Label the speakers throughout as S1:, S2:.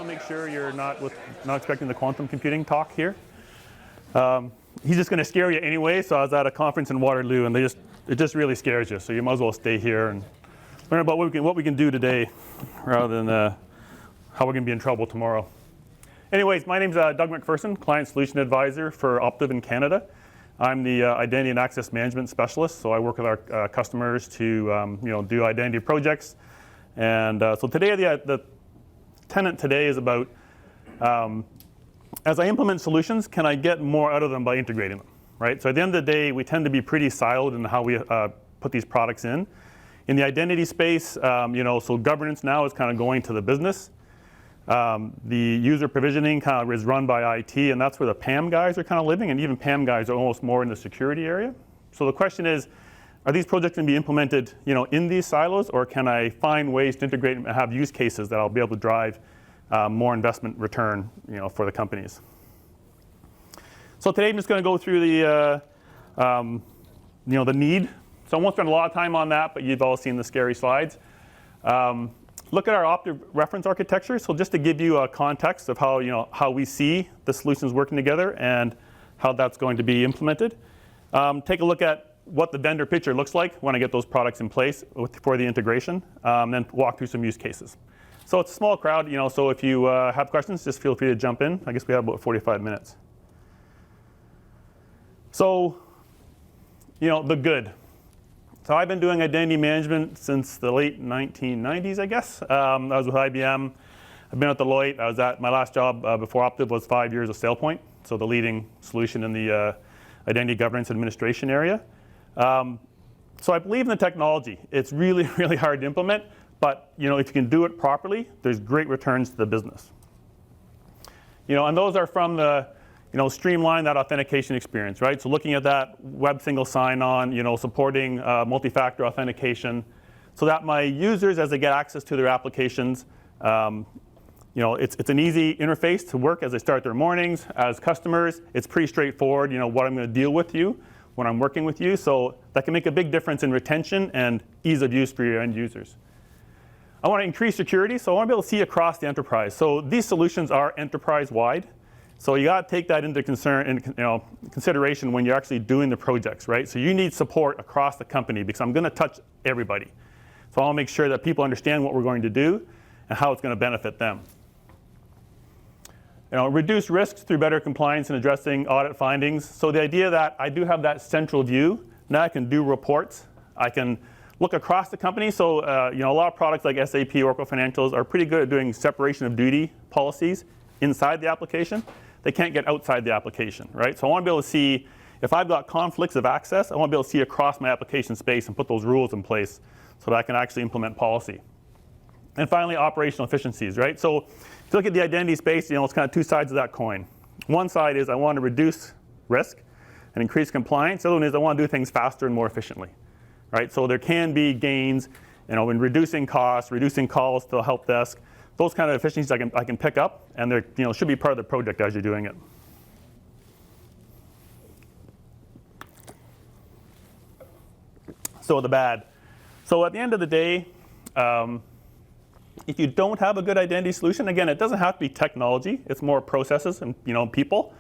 S1: want to make sure you're not expecting the quantum computing talk here. He's just going to scare you anyway. So I was at a conference in Waterloo, and it just really scares you. So you might as well stay here and learn about what we can do today, rather than how we're going to be in trouble tomorrow. Anyways, my name's Doug MacPherson, Client Solution Advisor for Optiv in Canada. I'm the Identity and Access Management Specialist, so I work with our customers to do identity projects. And so today, the tenet today is about, as I implement solutions, can I get more out of them by integrating them, right? So at the end of the day, we tend to be pretty siloed in how we put these products in. In the identity space, so governance now is kind of going to the business. The user provisioning kind of is run by IT, and that's where the PAM guys are kind of living, and even PAM guys are almost more in the security area. So the question is, are these projects going to be implemented in these silos, or can I find ways to integrate and have use cases that I'll be able to drive more investment return for the companies? So today I'm just going to go through the need. So I won't spend a lot of time on that, but you've all seen the scary slides. Look at our Optiv reference architecture. So just to give you a context of how we see the solutions working together and how that's going to be implemented. Take a look at what the vendor picture looks like when I get those products in place for the integration, then walk through some use cases. So it's a small crowd, so if you have questions, just feel free to jump in. I guess we have about 45 minutes. So, the good. So I've been doing identity management since the late 1990s, I guess. I was with IBM. I've been at Deloitte. I was at my last job before Optiv was 5 years of SailPoint, so the leading solution in the identity governance administration area. So I believe in the technology. It's really, really hard to implement, but if you can do it properly, there's great returns to the business. And those are from the streamline that authentication experience, right? So looking at that web single sign-on, supporting multi-factor authentication, so that my users, as they get access to their applications, it's an easy interface to work as they start their mornings. As customers, it's pretty straightforward, what I'm going to deal with you when I'm working with you. So that can make a big difference in retention and ease of use for your end users. I want to increase security, so I want to be able to see across the enterprise. So these solutions are enterprise-wide. So you got to take that into consideration when you're actually doing the projects, right? So you need support across the company because I'm going to touch everybody. So I want to make sure that people understand what we're going to do and how it's going to benefit them. Reduce risks through better compliance and addressing audit findings. So the idea that I do have that central view, now I can do reports. I can look across the company. So a lot of products like SAP, Oracle Financials are pretty good at doing separation of duty policies inside the application. They can't get outside the application, right? So I want to be able to see if I've got conflicts of access, I want to be able to see across my application space and put those rules in place so that I can actually implement policy. And finally, operational efficiencies, right? So if you look at the identity space, it's kind of two sides of that coin. One side is I want to reduce risk and increase compliance. The other one is I want to do things faster and more efficiently, right? So there can be gains, in reducing costs, reducing calls to the help desk. Those kind of efficiencies I can pick up, and they should be part of the project as you're doing it. So the bad. So at the end of the day, if you don't have a good identity solution, again, it doesn't have to be technology. It's more processes and people.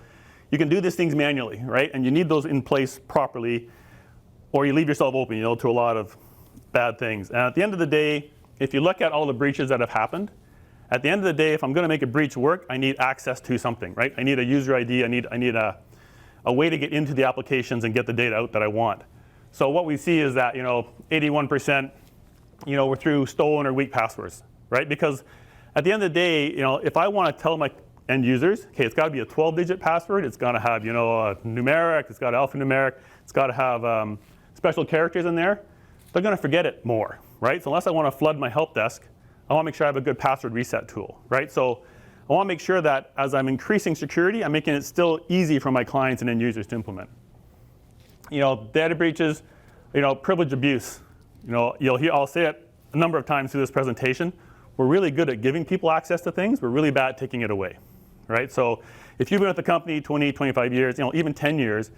S1: You can do these things manually, right? And you need those in place properly, or you leave yourself open, to a lot of bad things. And at the end of the day, if you look at all the breaches that have happened, at the end of the day, if I'm going to make a breach work, I need access to something, right? I need a user ID. I need a way to get into the applications and get the data out that I want. So what we see is that 81%, were through stolen or weak passwords, right? Because at the end of the day, if I want to tell my end users, okay, it's got to be a 12-digit password. It's got to have a numeric. It's got alphanumeric. It's got to have special characters in there. They're going to forget it more, right? So unless I want to flood my help desk, I want to make sure I have a good password reset tool, right? So I want to make sure that as I'm increasing security, I'm making it still easy for my clients and end users to implement. Data breaches, privilege abuse. I'll say it a number of times through this presentation. We're really good at giving people access to things. We're really bad at taking it away, right? So if you've been at the company 20, 25 years, even 10 years,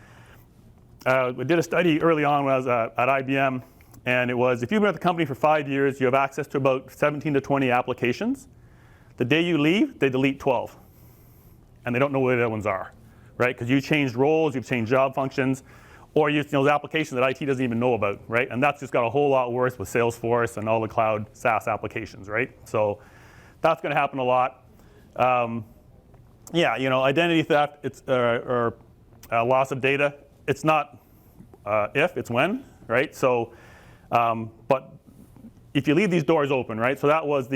S1: we did a study early on when I was at IBM. And it was, if you've been at the company for 5 years, you have access to about 17 to 20 applications. The day you leave, they delete 12. And they don't know where the other ones are, right? Because you changed roles, you've changed job functions, or those applications that IT doesn't even know about, right? And that's just got a whole lot worse with Salesforce and all the cloud SaaS applications, right? So that's going to happen a lot. Yeah, identity theft, it's or loss of data. It's not if, it's when, right? So, but if you leave these doors open, right? So that was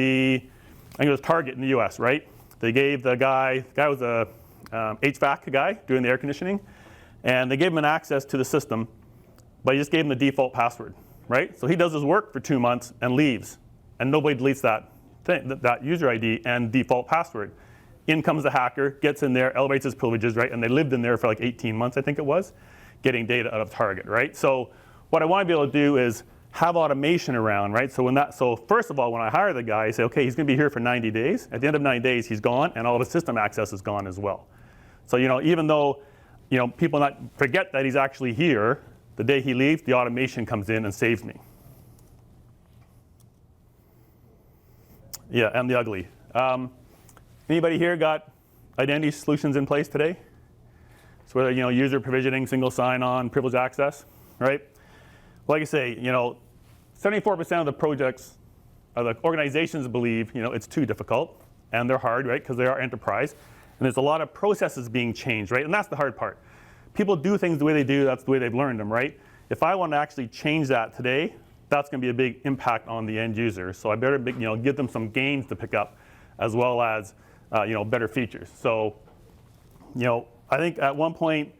S1: I think it was Target in the US, right? They gave the guy was a HVAC guy doing the air conditioning, and they gave him an access to the system, but he just gave him the default password, right? So he does his work for 2 months and leaves, and nobody deletes that user ID and default password. In comes the hacker, gets in there, elevates his privileges, right? And they lived in there for like 18 months, I think it was, getting data out of Target, right? So what I want to be able to do is have automation around, right? So first of all, when I hire the guy, I say, okay, he's going to be here for 90 days. At the end of 90 days, he's gone, and all of his system access is gone as well. So even though people not forget that he's actually here, the day he leaves, the automation comes in and saves me. Yeah, and the ugly. Anybody here got identity solutions in place today? So whether user provisioning, single sign-on, privileged access, right? Like I say, 74% of the projects, the organizations believe it's too difficult, and they're hard, right? Because they are enterprise, and there's a lot of processes being changed, right? And that's the hard part. People do things the way they do. That's the way they've learned them, right? If I want to actually change that today, that's going to be a big impact on the end user. So I better give them some gains to pick up, as well as better features. So, I think at one point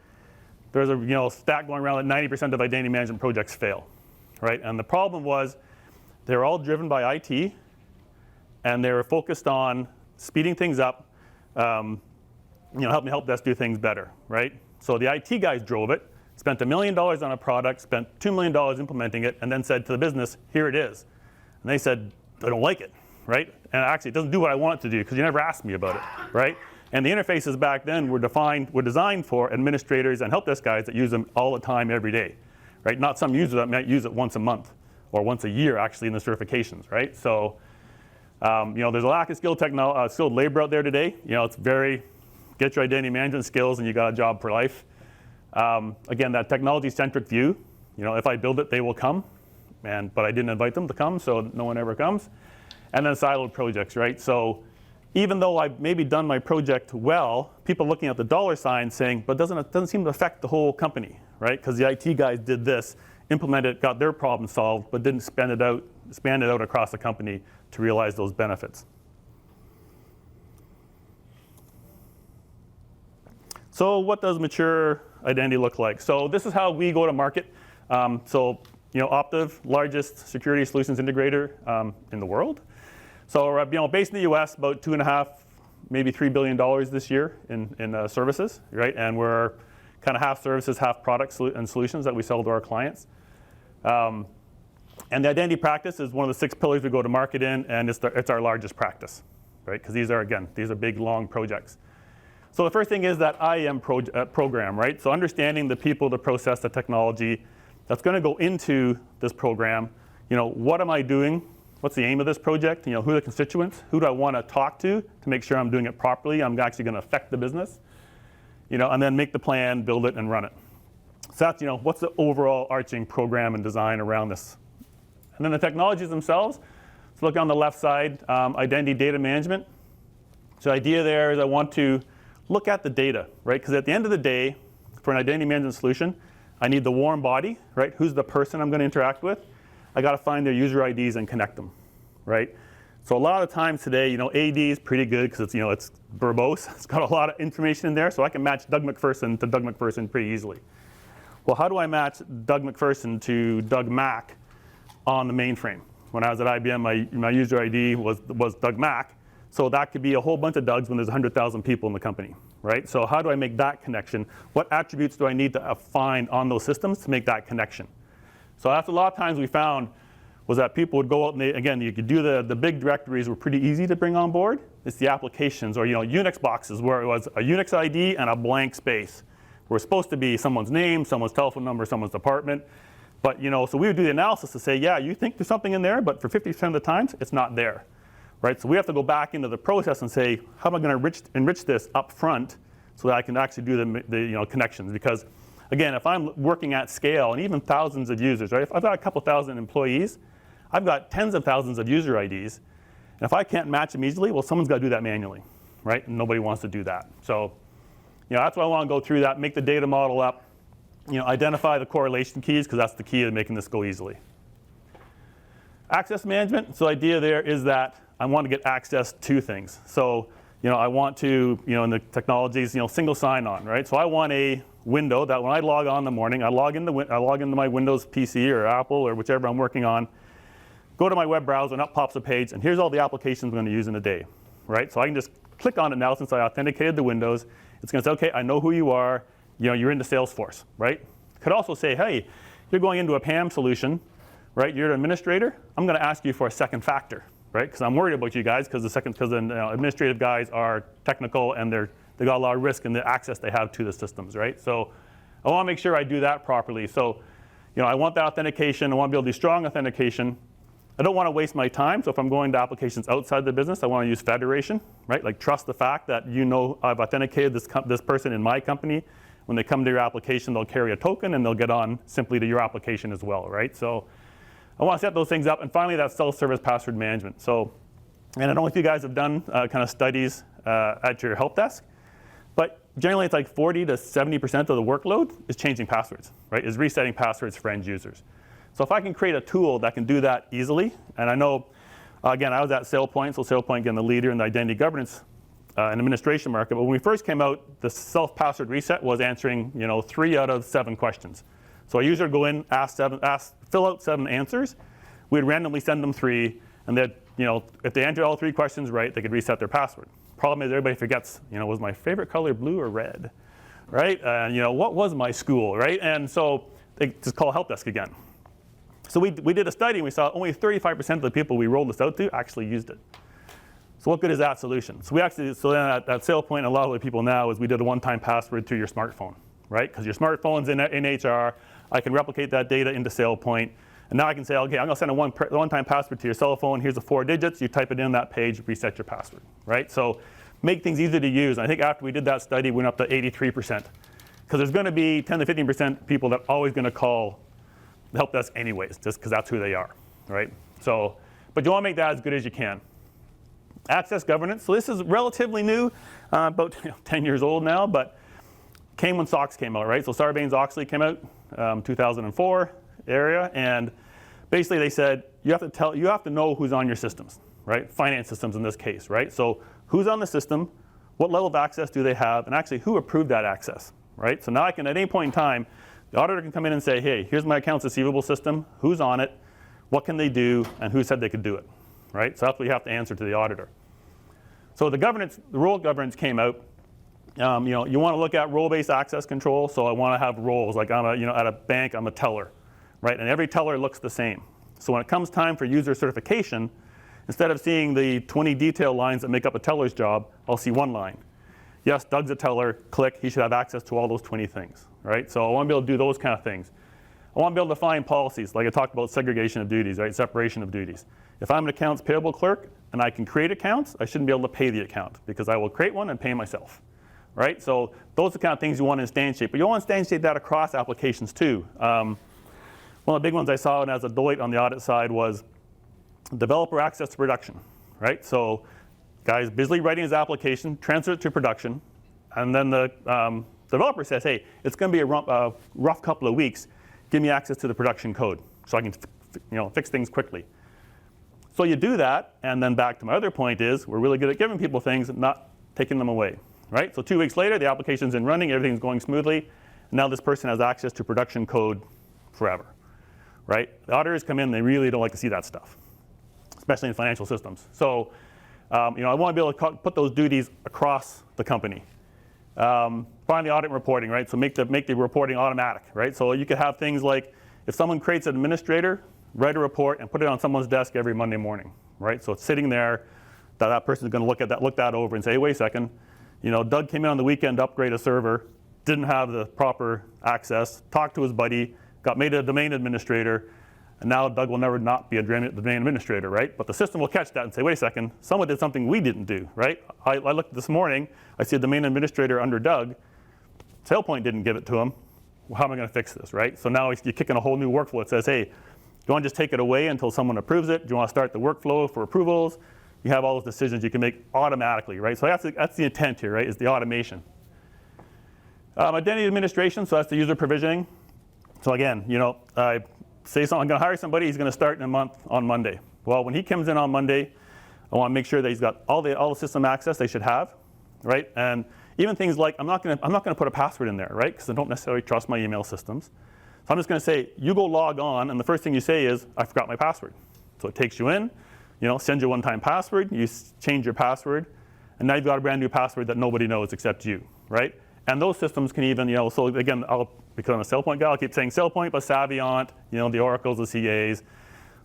S1: there's a stat going around that 90% of identity management projects fail, right? And the problem was they're all driven by IT, and they were focused on speeding things up, help desk do things better, right? So the IT guys drove it, spent $1 million on a product, spent $2 million implementing it, and then said to the business, here it is. And they said, I don't like it, right? And actually, it doesn't do what I want it to do because you never asked me about it, right? And the interfaces back then were designed for administrators and help desk guys that use them all the time, every day, right? Not some user that might use it once a month or once a year, actually, in the certifications, right? So, there's a lack of skilled labor out there today. It's very get your identity management skills and you got a job for life. Again, that technology-centric view. If I build it, they will come, but I didn't invite them to come, so no one ever comes. And then siloed projects, right? So even though I've maybe done my project well, people looking at the dollar sign saying, but it doesn't seem to affect the whole company, right? Because the IT guys did this, implemented it, got their problem solved, but didn't span it out across the company to realize those benefits. So what does mature identity look like? So this is how we go to market. Optiv, largest security solutions integrator in the world. So we're based in the US, about $2.5, maybe $3 billion this year in services, right? And we're kind of half services, half products and solutions that we sell to our clients. And the identity practice is one of the 6 pillars we go to market in, and it's our largest practice, right? Because these are big, long projects. So the first thing is that IAM program, right? So understanding the people, the process, the technology that's going to go into this program. What am I doing? What's the aim of this project? Who are the constituents? Who do I want to talk to make sure I'm doing it properly? I'm actually going to affect the business. And then make the plan, build it, and run it. So that's, what's the overall arching program and design around this? And then the technologies themselves. So look on the left side, identity data management. So the idea there is I want to look at the data, right? Because at the end of the day, for an identity management solution, I need the warm body, right? Who's the person I'm going to interact with? I got to find their user IDs and connect them, right? So a lot of times today, AD is pretty good because it's verbose. It's got a lot of information in there, so I can match Doug MacPherson to Doug MacPherson pretty easily. Well, how do I match Doug MacPherson to Doug Mac on the mainframe? When I was at IBM, my user ID was Doug Mac. So that could be a whole bunch of Dougs when there's 100,000 people in the company, right? So how do I make that connection? What attributes do I need to find on those systems to make that connection? So that's a lot of times we found was that people would go out and again, you could do the big directories were pretty easy to bring on board. It's the applications or Unix boxes where it was a Unix ID and a blank space. Where it's supposed to be someone's name, someone's telephone number, someone's department. But so we would do the analysis to say, yeah, you think there's something in there, but for 50% of the times, it's not there. right? So we have to go back into the process and say, how am I going to enrich this up front so that I can actually do the connections? Because again, if I'm working at scale and even thousands of users, right? If I've got a couple thousand employees, I've got tens of thousands of user IDs. And if I can't match them easily, well, someone's got to do that manually, right? And nobody wants to do that. So, that's why I want to go through that, make the data model up, identify the correlation keys, because that's the key to making this go easily. Access management. So the idea there is that I want to get access to things. So, I want to, in the technologies, single sign-on, right? So I want a window that when I log on in the morning, I log into my Windows PC or Apple or whichever I'm working on, go to my web browser, and up pops a page, and here's all the applications I'm going to use in a day, right? So I can just click on it now since I authenticated the Windows. It's going to say, okay, I know who you are. You're into Salesforce, right? Could also say, hey, you're going into a PAM solution, right? You're an administrator. I'm going to ask you for a second factor, right? Because I'm worried about you guys because the administrative guys are technical and they got a lot of risk in the access they have to the systems, right? So I want to make sure I do that properly. So, I want that authentication. I want to be able to do strong authentication. I don't want to waste my time, so if I'm going to applications outside the business, I want to use federation, right? Like trust the fact that I've authenticated this person in my company. When they come to your application, they'll carry a token and they'll get on simply to your application as well, right? So I want to set those things up. And finally, that's self-service password management. So, and I don't know if you guys have done kind of studies at your help desk, but generally it's like 40 to 70% of the workload is changing passwords, right? Is resetting passwords for end users. So if I can create a tool that can do that easily, and I know, again, I was at SailPoint, so SailPoint, again, the leader in the identity governance and administration market. But when we first came out, the self-password reset was answering, 3 out of 7 questions. So a user would go in, fill out 7 answers. We'd randomly send them 3, and that, if they entered all 3 questions right, they could reset their password. Problem is, everybody forgets, was my favorite color blue or red, right? What was my school, right? And so they just call help desk again. So we did a study, and we saw only 35% of the people we rolled this out to actually used it. So what good is that solution? So then at SailPoint, a lot of the people now is we did a one-time password through your smartphone, right? Because your smartphone's in HR. I can replicate that data into SailPoint. And now I can say, okay, I'm going to send a one-time password to your cell phone. Here's the 4 digits. You type it in that page, reset your password, right? So make things easy to use. And I think after we did that study, we went up to 83%. Because there's going to be 10 to 15% people that are always going to call the help desk anyways, just because that's who they are, right? So, but you want to make that as good as you can. Access governance. So this is relatively new, about 10 years old now, but came when SOX came out, right? So Sarbanes-Oxley came out 2004 area, and basically they said you have to know who's on your systems, right? Finance systems in this case, right? So who's on the system, what level of access do they have, and actually who approved that access, right? So now I can, at any point in time, the auditor can come in and say, hey, here's my accounts receivable system, who's on it, what can they do, and who said they could do it, right? So that's what you have to answer to the auditor. So the role governance came out. You want to look at role-based access control. So I want to have roles, like at a bank, I'm a teller, right? And every teller looks the same. So when it comes time for user certification, instead of seeing the 20 detail lines that make up a teller's job, I'll see 1 line. Yes, Doug's a teller, click, he should have access to all those 20 things, right? So I want to be able to do those kind of things. I want to be able to define policies, like I talked about segregation of duties, right? Separation of duties. If I'm an accounts payable clerk and I can create accounts, I shouldn't be able to pay the account because I will create one and pay myself, right? So those are the kind of things you want to instantiate, but you want to instantiate that across applications too. One of the big ones I saw as a Deloitte on the audit side was developer access to production, right? So guy's busily writing his application, transfer it to production, and then the developer says, hey, it's going to be a rough couple of weeks. Give me access to the production code so I can fix things quickly. So you do that, and then back to my other point is we're really good at giving people things and not taking them away, right? So 2 weeks later, the application's in running, everything's going smoothly, and now this person has access to production code forever, right? The auditors come in, they really don't like to see that stuff, especially in financial systems. So I want to be able to put those duties across the company. Finally, audit reporting, right? So make the reporting automatic, right? So you could have things like if someone creates an administrator, write a report and put it on someone's desk every Monday morning, right? So it's sitting there, that person's going to look that over and say, hey, wait a second, Doug came in on the weekend to upgrade a server, didn't have the proper access, talked to his buddy, got made a domain administrator, And now Doug will never not be the domain administrator, right? But the system will catch that and say, wait a second, someone did something we didn't do, right? I looked this morning, I see a domain administrator under Doug. SailPoint didn't give it to him. Well, how am I going to fix this, right? So now you're kicking a whole new workflow. It says, hey, do you want to just take it away until someone approves it? Do you want to start the workflow for approvals? You have all those decisions you can make automatically, right? So that's the intent here, right, is the automation. Identity administration, so that's the user provisioning. So again, I say something, I'm going to hire somebody, he's going to start in a month on Monday. Well, when he comes in on Monday, I want to make sure that he's got all the system access they should have, right? And even things like, I'm not going to put a password in there, right? Because I don't necessarily trust my email systems. So I'm just going to say, you go log on, and the first thing you say is, I forgot my password. So it takes you in, sends you a one-time password, you change your password, and now you've got a brand new password that nobody knows except you, right? And those systems can even, so again, because I'm a SailPoint guy, I'll keep saying SailPoint, but Saviynt, the Oracles, the CAs,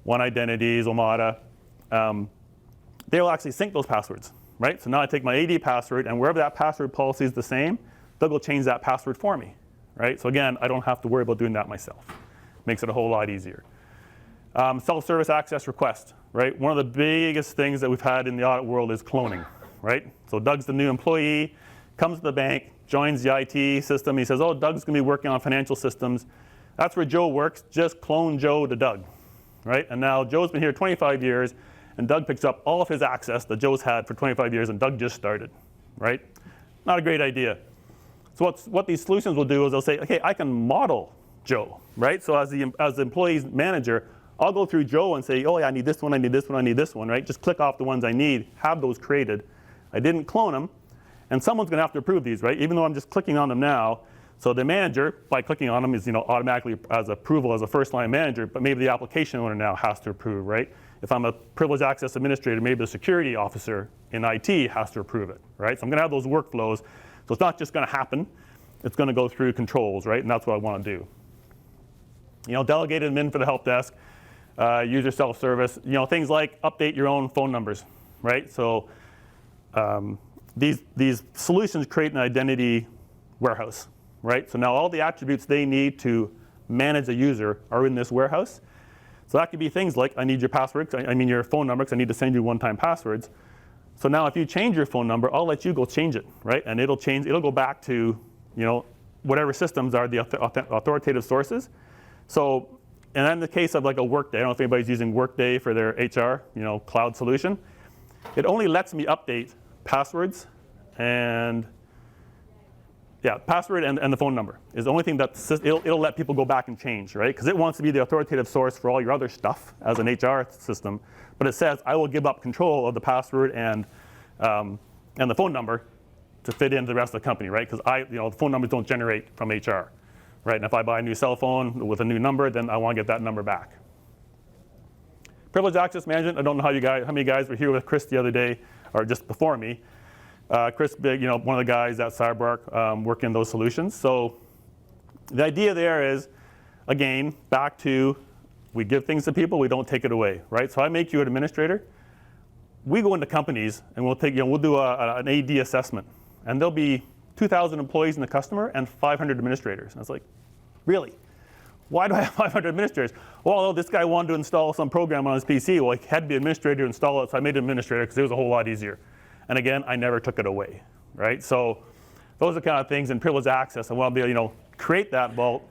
S1: One Identities, Omada, they'll actually sync those passwords, right? So now I take my AD password, and wherever that password policy is the same, Doug will change that password for me, right? So again, I don't have to worry about doing that myself. Makes it a whole lot easier. Self-service access request, right? One of the biggest things that we've had in the audit world is cloning, right? So Doug's the new employee, comes to the bank, joins the IT system. He says, oh, Doug's going to be working on financial systems. That's where Joe works. Just clone Joe to Doug, right? And now Joe's been here 25 years, and Doug picks up all of his access that Joe's had for 25 years, and Doug just started, right? Not a great idea. So what these solutions will do is they'll say, okay, I can model Joe, right? So as the employee's manager, I'll go through Joe and say, oh, yeah, I need this one, I need this one, I need this one, right? Just click off the ones I need, have those created. I didn't clone them. And someone's going to have to approve these, right? Even though I'm just clicking on them now. So the manager, by clicking on them, is automatically as approval as a first-line manager. But maybe the application owner now has to approve, right? If I'm a privileged access administrator, maybe the security officer in IT has to approve it, right? So I'm going to have those workflows. So it's not just going to happen. It's going to go through controls, right? And that's what I want to do. Delegate admin for the help desk, user self-service. Things like update your own phone numbers, right? So. These solutions create an identity warehouse, right? So now all the attributes they need to manage a user are in this warehouse. So that could be things like, I need your password, your phone number, because I need to send you one-time passwords. So now if you change your phone number, I'll let you go change it, right? And it'll go back to, whatever systems are the authoritative sources. So, and in the case of like a Workday, I don't know if anybody's using Workday for their HR, cloud solution. It only lets me update passwords and password and the phone number is the only thing that it'll let people go back and change, right? Because it wants to be the authoritative source for all your other stuff as an HR system. But it says I will give up control of the password and the phone number to fit into the rest of the company, right? Because the phone numbers don't generate from HR, right? And if I buy a new cell phone with a new number, then I want to get that number back. Privileged access management. I don't know how many guys were here with Chris the other day, or just before me. Chris Big, one of the guys at CyberArk working those solutions. So the idea there is, again, back to we give things to people, we don't take it away, right? So I make you an administrator. We go into companies and we'll do an AD assessment, and there'll be 2,000 employees in the customer and 500 administrators. And it's like, really? Why do I have 500 administrators? Well, this guy wanted to install some program on his PC. Well, he had to be an administrator to install it, so I made an administrator because it was a whole lot easier. And again, I never took it away, right? So those are the kind of things in privileged access. I want to be able to, create that, but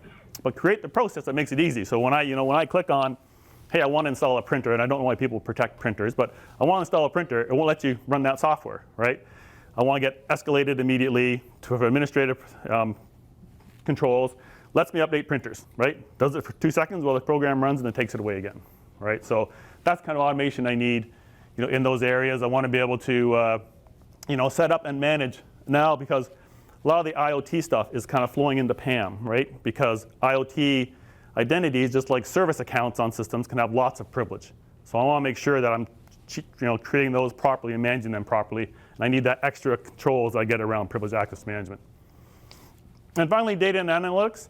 S1: create the process that makes it easy. So when I click on, hey, I want to install a printer, and I don't know why people protect printers, but I want to install a printer, it won't let you run that software, right? I want to get escalated immediately to administrative controls. Lets me update printers, right? Does it for 2 seconds while the program runs, and then takes it away again, right? So that's kind of automation I need, in those areas. I want to be able to, set up and manage now, because a lot of the IoT stuff is kind of flowing into PAM, right? Because IoT identities, just like service accounts on systems, can have lots of privilege. So I want to make sure that I'm, creating those properly and managing them properly, and I need that extra controls I get around privileged access management. And finally, data and analytics.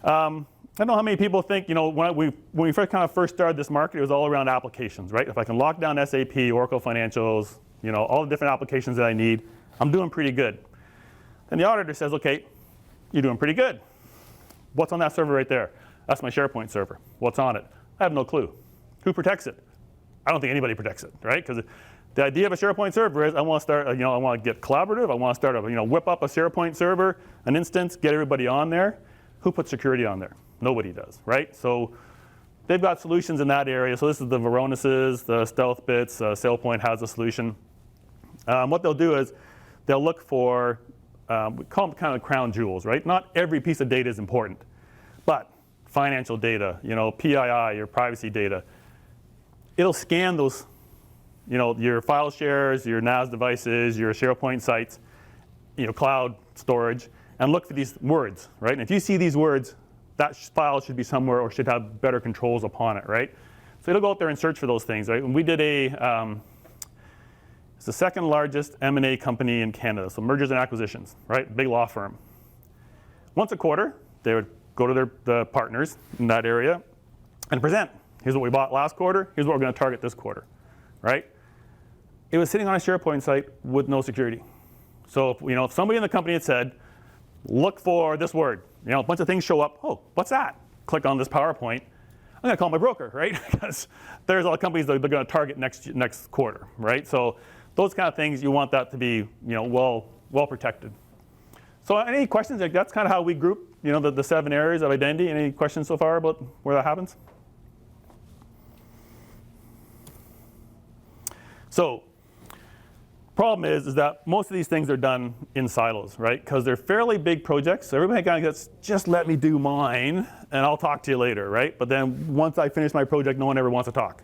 S1: I don't know how many people think, when we first started this market, it was all around applications, right? If I can lock down SAP, Oracle Financials, all the different applications that I need, I'm doing pretty good. And the auditor says, okay, you're doing pretty good. What's on that server right there? That's my SharePoint server. What's on it? I have no clue. Who protects it? I don't think anybody protects it, right? Because the idea of a SharePoint server is I want to start, I want to get collaborative. I want to start, whip up a SharePoint server, an instance, get everybody on there. Who puts security on there? Nobody does, right? So they've got solutions in that area. So this is the Varonis's, the Stealth Bits, SailPoint has a solution. What they'll do is they'll look for, we call them kind of crown jewels, right? Not every piece of data is important, but financial data, PII, your privacy data. It'll scan those, your file shares, your NAS devices, your SharePoint sites, cloud storage, and look for these words, right? And if you see these words, that file should be somewhere or should have better controls upon it, right? So it'll go out there and search for those things, right? And we did it's the second largest M&A company in Canada, so mergers and acquisitions, right? Big law firm. Once a quarter, they would go to the partners in that area and present. Here's what we bought last quarter. Here's what we're going to target this quarter, right? It was sitting on a SharePoint site with no security. So if somebody in the company had said, look for this word, a bunch of things show up. Oh, what's that? Click on this PowerPoint. I'm going to call my broker, right? Because there's all the companies that they're going to target next quarter, right? So those kind of things, you want that to be well protected. So any questions? Like that's kind of how we group the 7 areas of identity. Any questions so far about where that happens? So problem is that most of these things are done in silos, right? Because they're fairly big projects. So everybody kind of gets, just let me do mine, and I'll talk to you later, right? But then once I finish my project, no one ever wants to talk,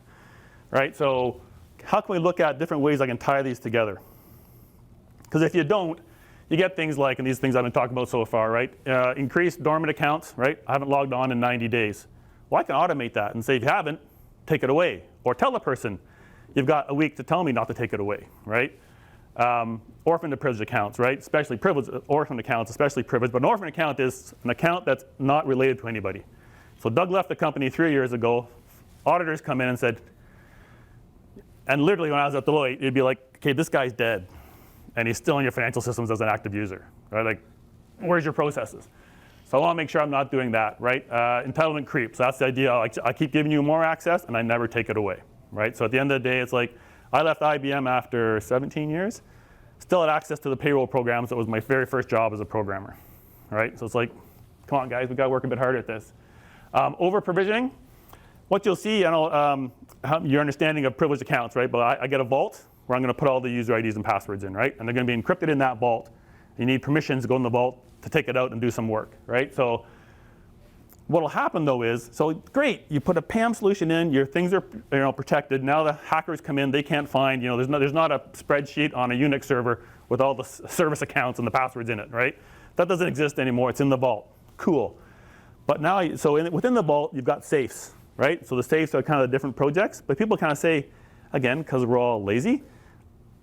S1: right? So how can we look at different ways I can tie these together? Because if you don't, you get things like, and these things I've been talking about so far, right? Increased dormant accounts, right? I haven't logged on in 90 days. Well, I can automate that and say, if you haven't, take it away. Or tell the person, you've got a week to tell me not to take it away, right? Orphan to privileged accounts, right? Especially privileged, orphan accounts, especially privileged. But an orphan account is an account that's not related to anybody. So Doug left the company 3 years ago. Auditors come in and said, and literally when I was at Deloitte, it'd be like, okay, this guy's dead. And he's still in your financial systems as an active user, right? Like, where's your processes? So I want to make sure I'm not doing that, right? Entitlement creeps, that's the idea. I keep giving you more access and I never take it away, right? So at the end of the day, it's like, I left IBM after 17 years, still had access to the payroll programs. That was my very first job as a programmer, right? So it's like, come on guys, we got to work a bit harder at this. Over provisioning, what you'll see, your understanding of privileged accounts, right? But I get a vault where I'm going to put all the user IDs and passwords in, right? And they're going to be encrypted in that vault. You need permissions to go in the vault to take it out and do some work, right? So what will happen though is, so great, you put a PAM solution in, your things are protected. Now the hackers come in, they can't find, there's not a spreadsheet on a Unix server with all the service accounts and the passwords in it, right? That doesn't exist anymore. It's in the vault. Cool. But now, within the vault, you've got safes, right? So the safes are kind of different projects, but people kind of say, again, because we're all lazy,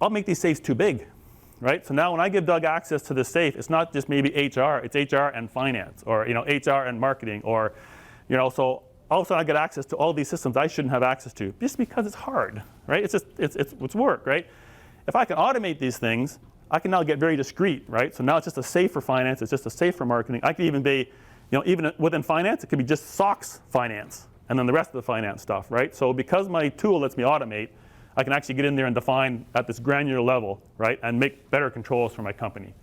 S1: I'll make these safes too big, right? So now when I give Doug access to this safe, it's not just maybe HR, it's HR and finance, or HR and marketing, or so all of a sudden I get access to all these systems I shouldn't have access to, just because it's hard, right? It's work, right? If I can automate these things, I can now get very discrete, right? So now it's just a safe for finance, it's just a safe for marketing. I could even be, even within finance, it could be just SOX finance, and then the rest of the finance stuff, right? So because my tool lets me automate, I can actually get in there and define at this granular level, right, and make better controls for my company.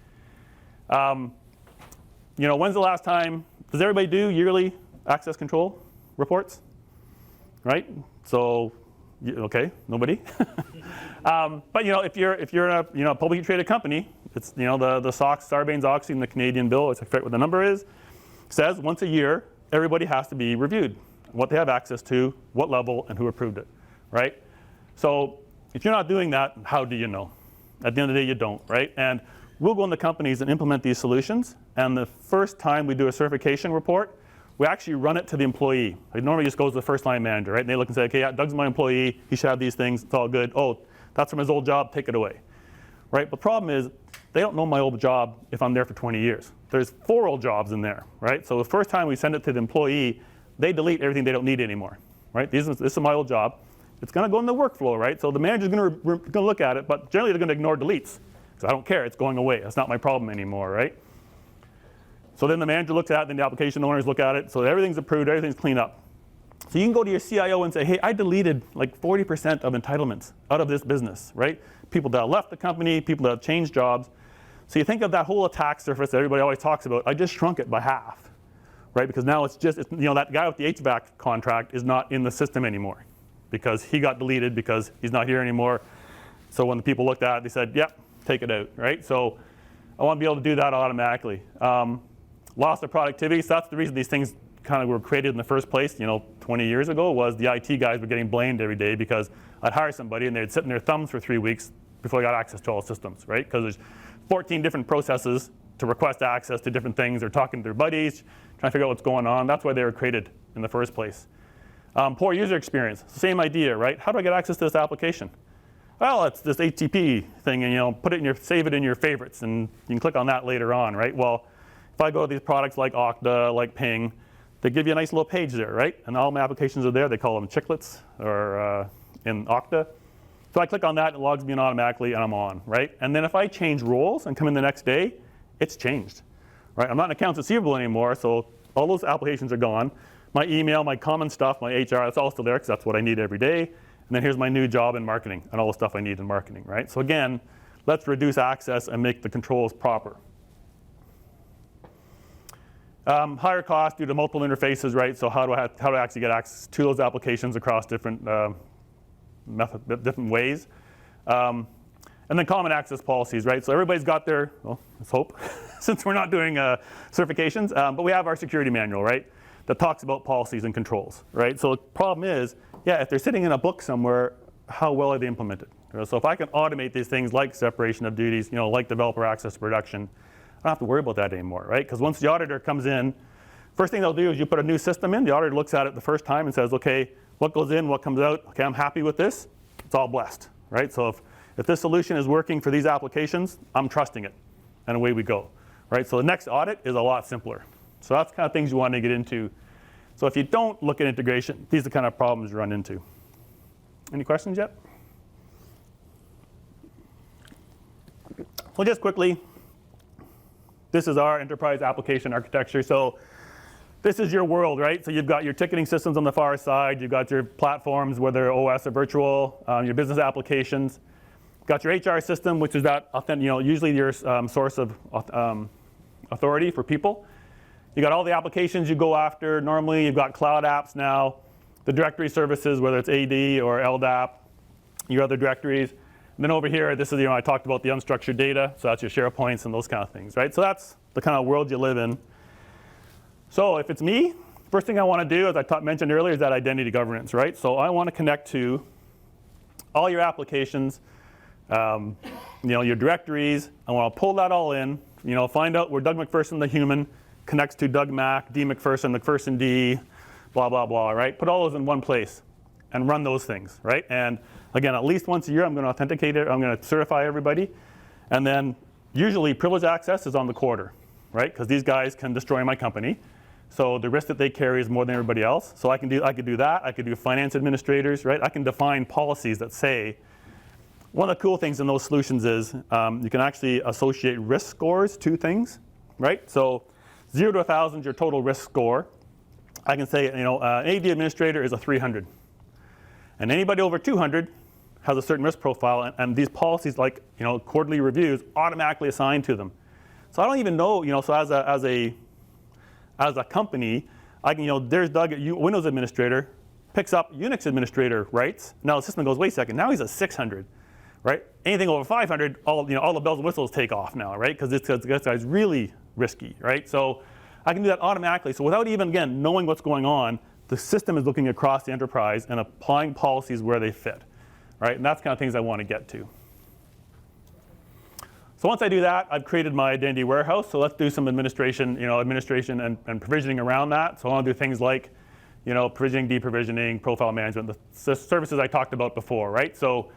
S1: When's the last time, does everybody do yearly access control reports, right? So, okay, nobody. But if you're a publicly traded company, it's the SOX, Sarbanes-Oxley, in the Canadian bill, I forget what the number is, says once a year everybody has to be reviewed, what they have access to, what level, and who approved it, right? So if you're not doing that, how do you know? At the end of the day, you don't, right? And we'll go into companies and implement these solutions, and the first time we do a certification report, we actually run it to the employee. It normally just goes to the first line manager, right? And they look and say, okay, yeah, Doug's my employee, he should have these things, it's all good. Oh, that's from his old job, take it away, right? But the problem is, they don't know my old job if I'm there for 20 years. There's 4 old jobs in there, right? So the first time we send it to the employee, they delete everything they don't need anymore, right? This is my old job. It's going to go in the workflow, right? So the manager's going to look at it, but generally they're going to ignore deletes. So I don't care, it's going away. That's not my problem anymore, right? So then the manager looks at it, then the application owners look at it. So everything's approved, everything's cleaned up. So you can go to your CIO and say, hey, I deleted like 40% of entitlements out of this business, right? People that have left the company, people that have changed jobs. So you think of that whole attack surface that everybody always talks about, I just shrunk it by half, right? Because now it's just, that guy with the HVAC contract is not in the system anymore because he got deleted because he's not here anymore. So when the people looked at it, they said, yep, take it out, right? So I want to be able to do that automatically. Loss of productivity, so that's the reason these things kind of were created in the first place, 20 years ago, was the IT guys were getting blamed every day because I'd hire somebody and they'd sit in their thumbs for 3 weeks before they got access to all the systems, right? Because there's 14 different processes to request access to different things. They're talking to their buddies, trying to figure out what's going on. That's why they were created in the first place. Poor user experience, same idea, right? How do I get access to this application? Well, it's this HTTP thing, and save it in your favorites, and you can click on that later on, right? Well, if I go to these products like Okta, like Ping, they give you a nice little page there, right? And all my applications are there. They call them chiclets, or in Okta. So I click on that, it logs me in automatically, and I'm on, right? And then if I change roles and come in the next day, it's changed, right? I'm not in accounts receivable anymore, so all those applications are gone. My email, my common stuff, my HR, that's all still there because that's what I need every day. And then here's my new job in marketing and all the stuff I need in marketing, right? So again, let's reduce access and make the controls proper. Higher cost due to multiple interfaces, right? So how do I actually get access to those applications across different different ways? And then common access policies, right? So everybody's got their, well, let's hope, since we're not doing certifications, but we have our security manual, right? That talks about policies and controls, right? So the problem is, yeah, if they're sitting in a book somewhere, how well are they implemented? So if I can automate these things like separation of duties, like developer access to production, I don't have to worry about that anymore, right? Because once the auditor comes in, first thing they'll do is you put a new system in, the auditor looks at it the first time and says, okay, what goes in, what comes out? Okay, I'm happy with this, it's all blessed, right? So if this solution is working for these applications, I'm trusting it, and away we go, right? So the next audit is a lot simpler. So that's the kind of things you want to get into. So if you don't look at integration, these are the kind of problems you run into. Any questions yet? So just quickly, this is our enterprise application architecture. So this is your world, right? So you've got your ticketing systems on the far side. You've got your platforms, whether OS or virtual, your business applications. Got your HR system, which is that usually your source of authority for people. You got all the applications you go after. Normally, you've got cloud apps now, the directory services, whether it's AD or LDAP, your other directories. And then over here, this is, I talked about the unstructured data. So that's your SharePoints and those kind of things, right? So that's the kind of world you live in. So if it's me, first thing I want to do, as I mentioned earlier, is that identity governance, right? So I want to connect to all your applications, your directories. I want to pull that all in, find out where Doug MacPherson, the human, connects to Doug Mac, D MacPherson, MacPherson D, blah, blah, blah, right? Put all those in one place and run those things, right? And again, at least once a year, I'm going to authenticate it. I'm going to certify everybody. And then usually privileged access is on the quarter, right? Because these guys can destroy my company. So the risk that they carry is more than everybody else. So I could do that. I could do finance administrators, right? I can define policies that say, one of the cool things in those solutions is you can actually associate risk scores to things, right? So 0 to 1,000 is your total risk score. I can say, an AD administrator is a 300. And anybody over 200 has a certain risk profile, and these policies, like quarterly reviews, automatically assign to them. So I don't even know, so as a company, I can, there's Doug, Windows administrator, picks up Unix administrator rights. Now the system goes, wait a second, now he's a 600, right? Anything over 500, all the bells and whistles take off now, right? Because this guy's really risky, right? So I can do that automatically. So without even, again, knowing what's going on, the system is looking across the enterprise and applying policies where they fit, right? And that's the kind of things I want to get to. So once I do that, I've created my identity warehouse. So let's do some administration, and provisioning around that. So I want to do things like, provisioning, deprovisioning, profile management, the services I talked about before, right? So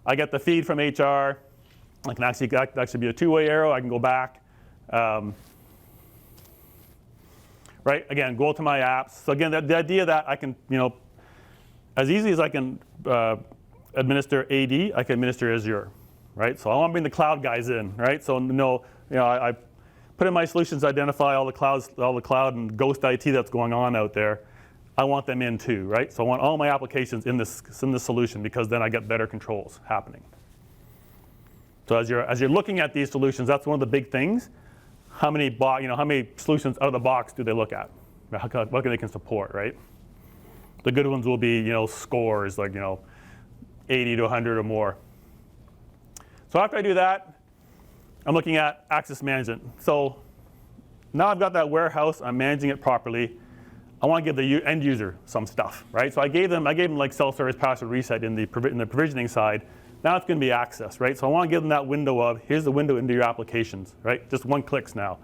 S1: I get the feed from HR. I can actually, that should be a two-way arrow. I can go back. Right, again, go to my apps. So again, the idea that I can, as easy as I can administer AD, I can administer Azure, right? So I want to bring the cloud guys in, right? So I put in my solutions, identify all the cloud and ghost IT that's going on out there. I want them in too, right? So I want all my applications in this solution, because then I get better controls happening. So as you're looking at these solutions, that's one of the big things. How many solutions out of the box do they look at? What they can support, right? The good ones will be, scores, like, 80 to 100 or more. So after I do that, I'm looking at access management. So now I've got that warehouse, I'm managing it properly. I want to give the end user some stuff, right? So I gave them like self-service password reset in the provisioning side. Now it's going to be access, right? So I want to give them that window of, here's the window into your applications, right? Just one clicks now.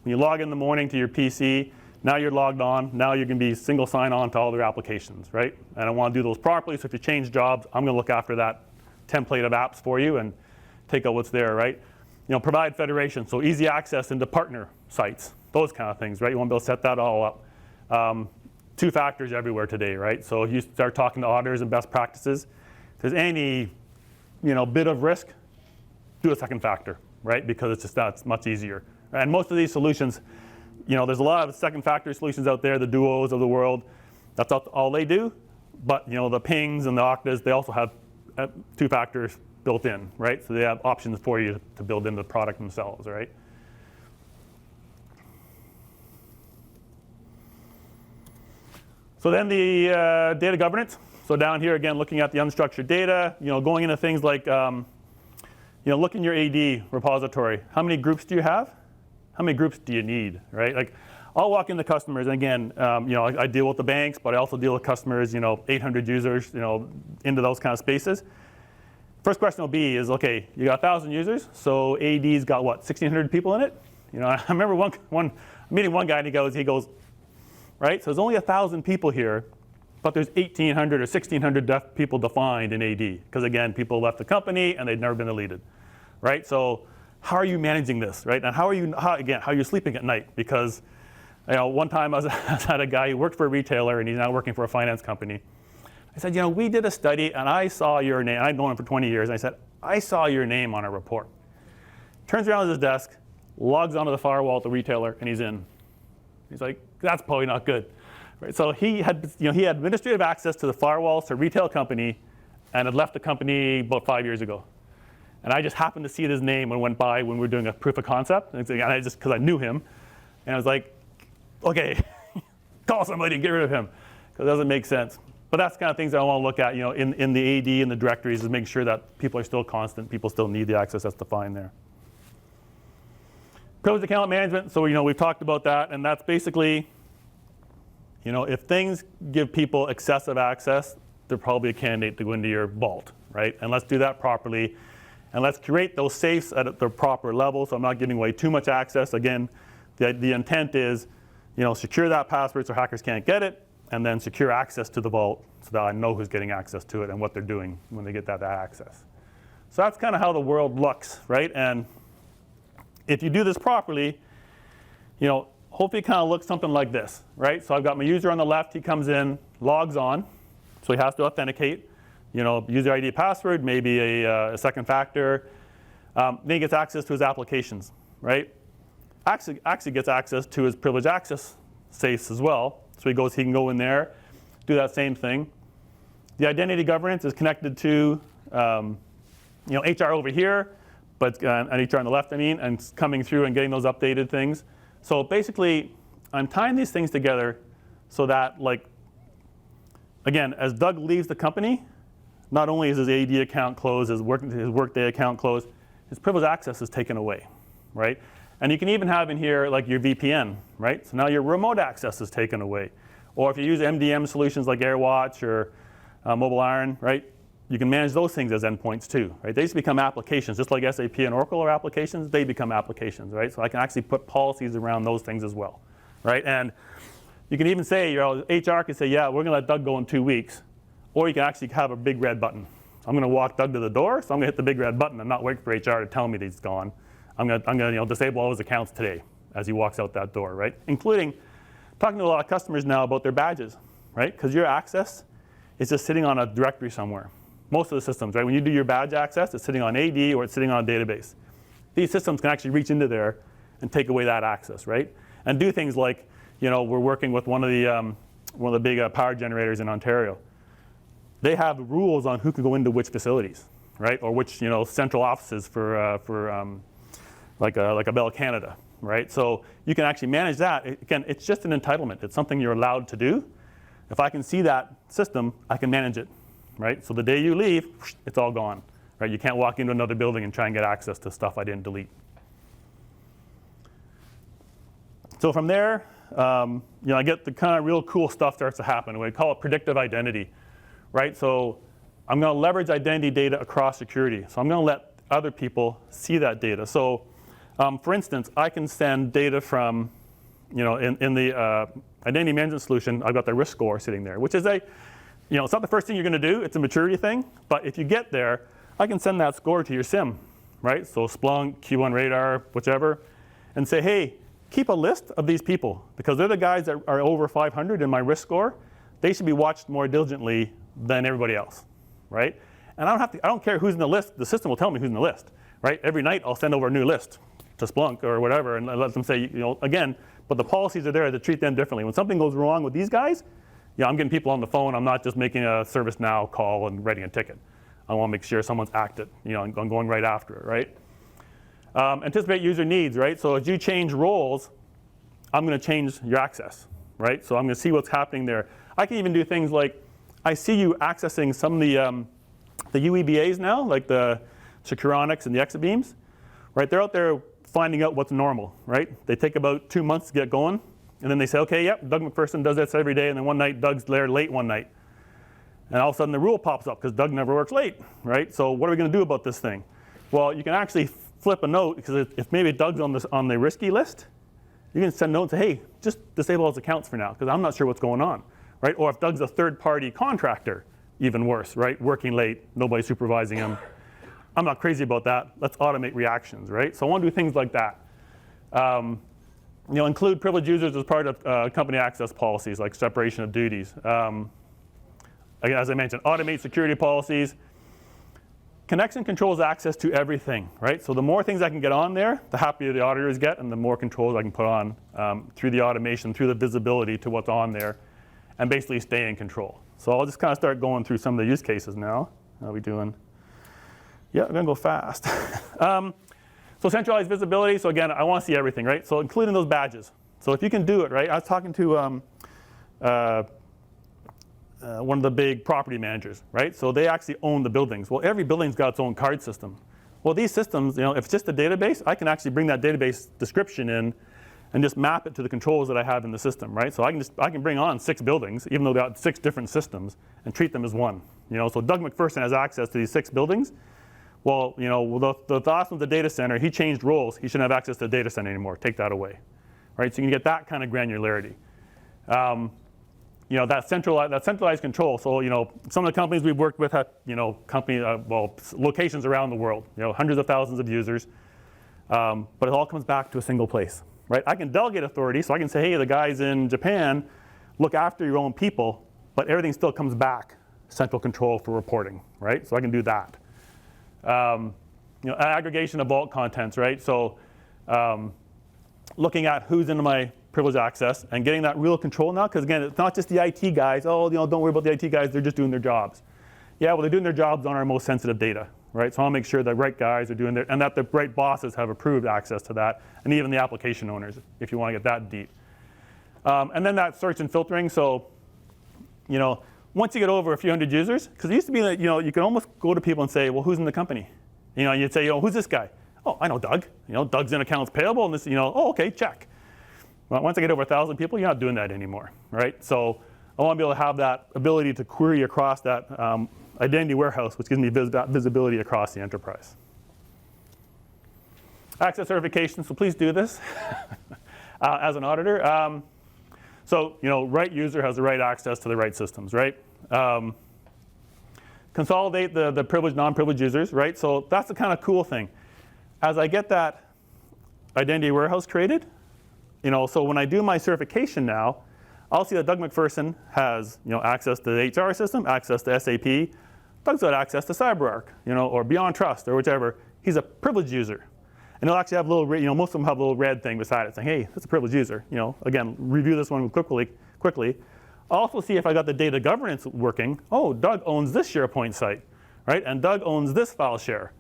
S1: When you log in the morning to your PC, now you're logged on. Now you're going to be single sign-on to all their applications, right? And I want to do those properly. So if you change jobs, I'm going to look after that template of apps for you and take out what's there, right? Provide federation, so easy access into partner sites, those kind of things, right? You want to be able to set that all up. 2 factors everywhere today, right? So if you start talking to auditors and best practices, if there's any bit of risk, do a second factor, right? Because it's just that's much easier. And most of these solutions, there's a lot of second factor solutions out there, the Duos of the world. That's all they do. But the Pings and the Oktas, they also have 2 factors built in, right? So they have options for you to build into the product themselves, right? So then the data governance. So down here again, looking at the unstructured data, going into things like, look in your AD repository. How many groups do you have? How many groups do you need, right? Like, I'll walk into customers, and again, I deal with the banks, but I also deal with customers, 800 users, into those kind of spaces. First question will be is, okay, you got 1,000 users, so AD's got what, 1,600 people in it? I remember meeting one guy, and he goes, right? So there's only 1,000 people here, but there's 1,800 or 1,600 people defined in AD. Because again, people left the company and they've never been deleted, right? So how are you managing this, right? And how are you sleeping at night? Because one time I had a guy who worked for a retailer and he's now working for a finance company. I said, we did a study and I saw your name. I'd known him for 20 years. And I said, I saw your name on a report. Turns around at his desk, logs onto the firewall at the retailer, and he's in. He's like, that's probably not good. Right? So he had administrative access to the firewalls to a retail company and had left the company about 5 years ago. And I just happened to see his name when it went by when we were doing a proof of concept. And because I knew him. And I was like, okay, call somebody and get rid of him. Because it doesn't make sense. But that's the kind of things that I want to look at, in the AD and the directories, is make sure that people are still constant, people still need the access that's defined there. Privileged account management, so we've talked about that, and that's basically, if things give people excessive access, they're probably a candidate to go into your vault, right? And let's do that properly, and let's create those safes at the proper level, so I'm not giving away too much access. Again, the intent is, secure that password so hackers can't get it, and then secure access to the vault so that I know who's getting access to it and what they're doing when they get that access. So that's kind of how the world looks, right? And if you do this properly, hopefully it kind of looks something like this, right? So I've got my user on the left, he comes in, logs on, so he has to authenticate, user ID password, maybe a second factor. Then he gets access to his applications, right? Actually gets access to his privileged access safes as well. So he can go in there, do that same thing. The identity governance is connected to HR over here, but and HR on the left, and coming through and getting those updated things. So basically, I'm tying these things together so that, again, as Doug leaves the company, not only is his AD account closed, his Workday account closed, his privileged access is taken away, right? And you can even have in here your VPN, right? So now your remote access is taken away. Or if you use MDM solutions like AirWatch or Mobile Iron, right? You can manage those things as endpoints too, right? They just become applications, just like SAP and Oracle are applications, they become applications, right? So I can actually put policies around those things as well, right? And you can even say, HR can say, yeah, we're gonna let Doug go in 2 weeks. Or you can actually have a big red button. So I'm gonna walk Doug to the door, so I'm gonna hit the big red button and not wait for HR to tell me that he's gone. I'm gonna disable all his accounts today as he walks out that door, right? Including talking to a lot of customers now about their badges, right? Because your access is just sitting on a directory somewhere. Most of the systems, right? When you do your badge access, it's sitting on AD or it's sitting on a database. These systems can actually reach into there and take away that access, right? And do things like, we're working with one of the one of the big power generators in Ontario. They have rules on who can go into which facilities, right? Or which central offices for like a Bell Canada, right? So you can actually manage that. Again, it's just an entitlement. It's something you're allowed to do. If I can see that system, I can manage it, right? So the day you leave, it's all gone, right? You can't walk into another building and try and get access to stuff I didn't delete. So from there, I get the kind of real cool stuff starts to happen. We call it predictive identity, right? So I'm going to leverage identity data across security. So I'm going to let other people see that data. So for instance, I can send data from, in the identity management solution, I've got the risk score sitting there, which is it's not the first thing you're going to do. It's a maturity thing. But if you get there, I can send that score to your SIM, right? So Splunk, Q1 Radar, whichever, and say, hey, keep a list of these people because they're the guys that are over 500 in my risk score. They should be watched more diligently than everybody else, right? And I don't care who's in the list. The system will tell me who's in the list, right? Every night I'll send over a new list to Splunk or whatever and let them say, again, but the policies are there to treat them differently. When something goes wrong with these guys, I'm getting people on the phone. I'm not just making a ServiceNow call and writing a ticket. I want to make sure someone's acted, I'm going right after it, right? Anticipate user needs, right? So as you change roles, I'm going to change your access, right? So I'm going to see what's happening there. I can even do things like, I see you accessing some of the UEBAs now, like the Securonics and the Exabeams, right? They're out there finding out what's normal, right? They take about 2 months to get going, and then they say, okay, yep, Doug MacPherson does this every day, and then one night Doug's there late one night. And all of a sudden the rule pops up because Doug never works late, right? So what are we going to do about this thing? Well, you can actually flip a note because if maybe Doug's on the risky list, you can send a note and say, hey, just disable those accounts for now because I'm not sure what's going on, right? Or if Doug's a third-party contractor, even worse, right? Working late, nobody supervising him. I'm not crazy about that. Let's automate reactions, right? So I want to do things like that. Include privileged users as part of company access policies, like separation of duties. Again, as I mentioned, automate security policies. Connects and controls access to everything, right? So the more things I can get on there, the happier the auditors get, and the more controls I can put on through the automation, through the visibility to what's on there, and basically stay in control. So I'll just kind of start going through some of the use cases now. How are we doing? Yeah, I'm going to go fast. So centralized visibility. So again, I want to see everything, right? So including those badges. So if you can do it, right? I was talking to one of the big property managers, right? So they actually own the buildings. Well, every building's got its own card system. Well, these systems, if it's just a database, I can actually bring that database description in and just map it to the controls that I have in the system, right? So I can bring on 6 buildings, even though they got 6 different systems, and treat them as one. So Doug MacPherson has access to these 6 buildings. Well, the last one's the data center. He changed roles. He shouldn't have access to the data center anymore. Take that away, right? So you can get that kind of granularity. That centralized control. So, some of the companies we've worked with have, locations around the world, hundreds of thousands of users. But it all comes back to a single place, right? I can delegate authority, so I can say, hey, the guys in Japan, look after your own people, but everything still comes back, central control for reporting, right? So I can do that. Aggregation of vault contents, right? So looking at who's in my privileged access and getting that real control now, because again, it's not just the IT guys. Oh, don't worry about the IT guys. They're just doing their jobs. Yeah, well, they're doing their jobs on our most sensitive data, right? So I want to make sure the right guys are doing their, and that the right bosses have approved access to that, and even the application owners, if you want to get that deep. And then that search and filtering. So, once you get over a few hundred users, because it used to be that, you could almost go to people and say, well, who's in the company? You'd say, who's this guy? Oh, I know Doug. Doug's in accounts payable, and this, oh, okay, check. Well, once I get over 1,000 people, you're not doing that anymore, right? So I want to be able to have that ability to query across that identity warehouse, which gives me visibility across the enterprise. Access certification, so please do this as an auditor. So, right user has the right access to the right systems, right? Consolidate the privileged, non-privileged users, right? So that's the kind of cool thing. As I get that identity warehouse created, so when I do my certification now, I'll see that Doug MacPherson has, access to the HR system, access to SAP. Doug's got access to CyberArk, or Beyond Trust, or whichever. He's a privileged user. And he'll actually have a little, most of them have a little red thing beside it saying, hey, that's a privileged user. Again, review this one quickly. I'll also see if I got the data governance working. Oh, Doug owns this SharePoint site, right? And Doug owns this file share.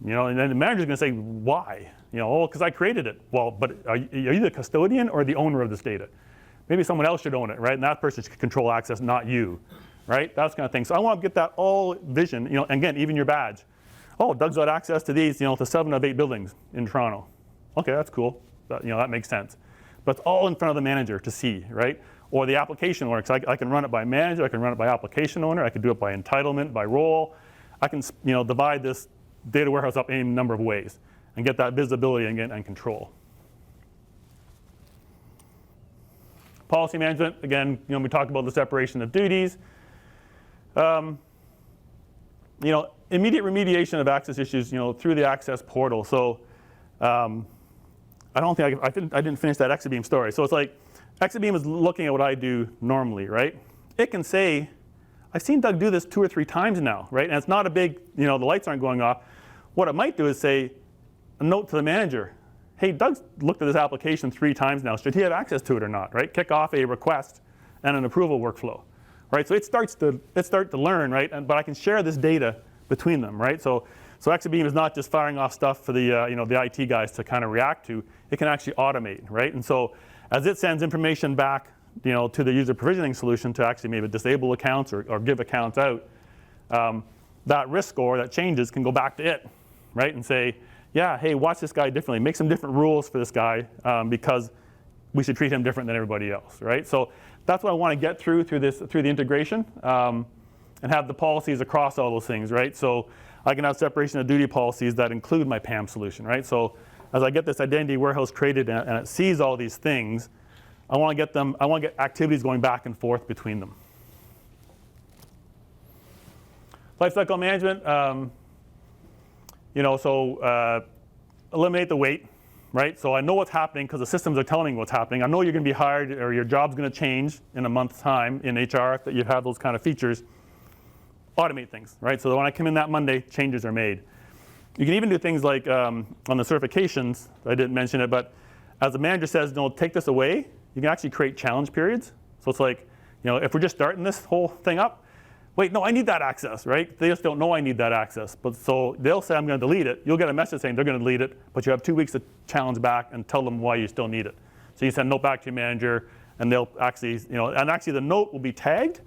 S1: And then the manager's going to say, why? Oh, because I created it. Well, but are you the custodian or the owner of this data? Maybe someone else should own it, right? And that person should control access, not you, right? That kind of thing. So I want to get that all vision, and again, even your badge. Oh, Doug's got access to these, to 7 of 8 buildings in Toronto. Okay, that's cool. That makes sense. But it's all in front of the manager to see, right? Or the application owner, because I can run it by manager, I can run it by application owner, I can do it by entitlement, by role. I can divide this data warehouse up any number of ways and get that visibility and control. Policy management, again, we talked about the separation of duties. Immediate remediation of access issues, through the access portal. So I don't think I didn't finish that Exabeam story. So it's like Exabeam is looking at what I do normally, right? It can say, I've seen Doug do this 2 or 3 times now, right? And it's not a big, the lights aren't going off. What it might do is say a note to the manager. Hey, Doug's looked at this application 3 times now. Should he have access to it or not, right? Kick off a request and an approval workflow, right? So it starts to learn, right? But I can share this data between them, right? So Exabeam is not just firing off stuff for the the IT guys to kind of react to. It can actually automate, right? And so as it sends information back, to the user provisioning solution to actually maybe disable accounts or give accounts out, that risk score that changes can go back to it, right? And say, yeah, hey, watch this guy differently. Make some different rules for this guy because we should treat him different than everybody else, right? So that's what I want to get through the integration and have the policies across all those things, right? So I can have separation of duty policies that include my PAM solution, right? So as I get this identity warehouse created and it sees all these things, I want to get activities going back and forth between them. Lifecycle management, eliminate the wait, right? So I know what's happening because the systems are telling me what's happening. I know you're going to be hired or your job's going to change in a month's time in HR that you have those kind of features. Automate things, right? So when I come in that Monday, changes are made. You can even do things like on the certifications, I didn't mention it, but as the manager says, no, take this away, you can actually create challenge periods. So it's like, if we're just starting this whole thing up, wait, no, I need that access, right? They just don't know I need that access. But so they'll say, I'm going to delete it. You'll get a message saying they're going to delete it, but you have 2 weeks to challenge back and tell them why you still need it. So you send a note back to your manager, and they'll actually, and actually the note will be tagged.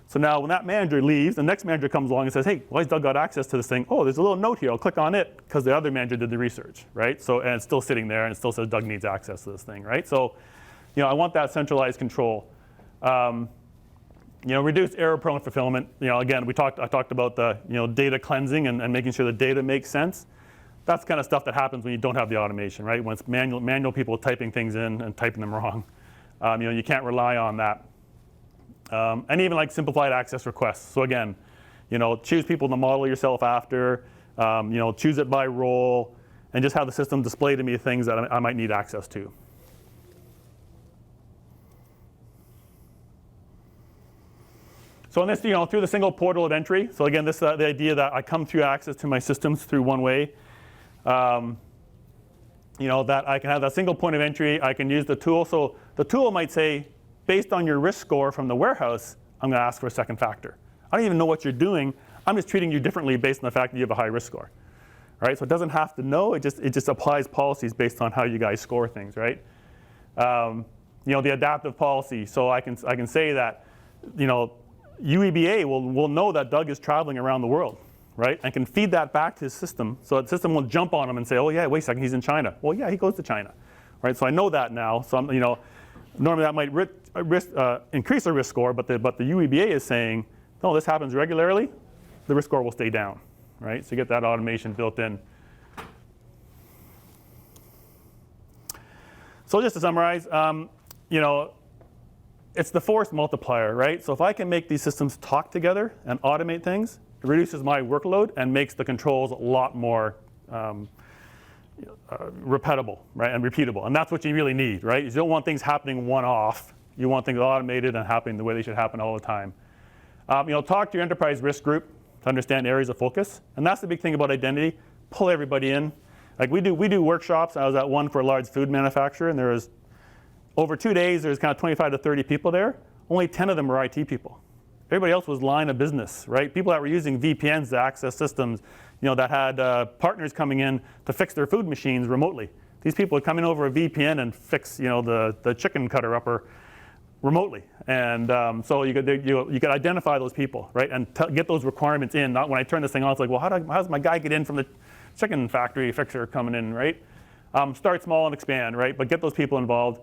S1: So now when that manager leaves, the next manager comes along and says, hey, why has Doug got access to this thing? Oh, there's a little note here. I'll click on it because the other manager did the research, right? So, and it's still sitting there, and it still says Doug needs access to this thing, right? So, I want that centralized control. Reduce error-prone fulfillment. Again, I talked about the data cleansing and making sure the data makes sense. That's the kind of stuff that happens when you don't have the automation, right? When it's manual people typing things in and typing them wrong. You can't rely on that. And even like simplified access requests. So again, choose people to model yourself after. Choose it by role, and just have the system display to me things that I might need access to. So in this, through the single portal of entry. So again, this the idea that I come through access to my systems through one way. That I can have that single point of entry. I can use the tool. So the tool might say, based on your risk score from the warehouse, I'm going to ask for a second factor. I don't even know what you're doing. I'm just treating you differently based on the fact that you have a high risk score, right? So it doesn't have to know. It just applies policies based on how you guys score things, right? The adaptive policy. So I can say that, UEBA will know that Doug is traveling around the world, right? And can feed that back to his system. So the system will jump on him and say, oh yeah, wait a second, he's in China. Well, yeah, he goes to China, right? So I know that now. So I'm, normally that might increase the risk score, but the UEBA is saying, no, this happens regularly, the risk score will stay down, right? So you get that automation built in. So just to summarize, it's the force multiplier, right? So if I can make these systems talk together and automate things, it reduces my workload and makes the controls a lot more repeatable, right, and repeatable. And that's what you really need, right? You don't want things happening one-off. You want things automated and happening the way they should happen all the time. Talk to your enterprise risk group to understand areas of focus. And that's the big thing about identity. Pull everybody in. Like we do workshops. I was at one for a large food manufacturer, and there was over 2 days, there's kind of 25 to 30 people there. only 10 of them were IT people. Everybody else was line of business, right? People that were using VPNs to access systems, that had partners coming in to fix their food machines remotely. These people would come in over a VPN and fix, the chicken cutter upper remotely. And so you could identify those people, right? And get those requirements in. Not when I turn this thing on, it's like, well, how does my guy get in from the chicken factory fixer coming in, right? Start small and expand, right? But get those people involved.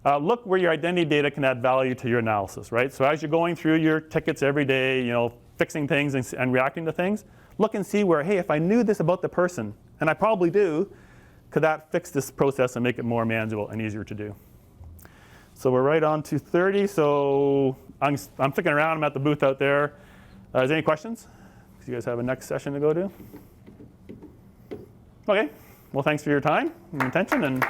S1: Look where your identity data can add value to your analysis, right? So as you're going through your tickets every day, fixing things and reacting to things, look and see where, hey, if I knew this about the person, and I probably do, could that fix this process and make it more manageable and easier to do? So we're right on 2:30. So I'm sticking around. I'm at the booth out there. Is there any questions? Do you guys have a next session to go to? Okay. Well, thanks for your time and attention. And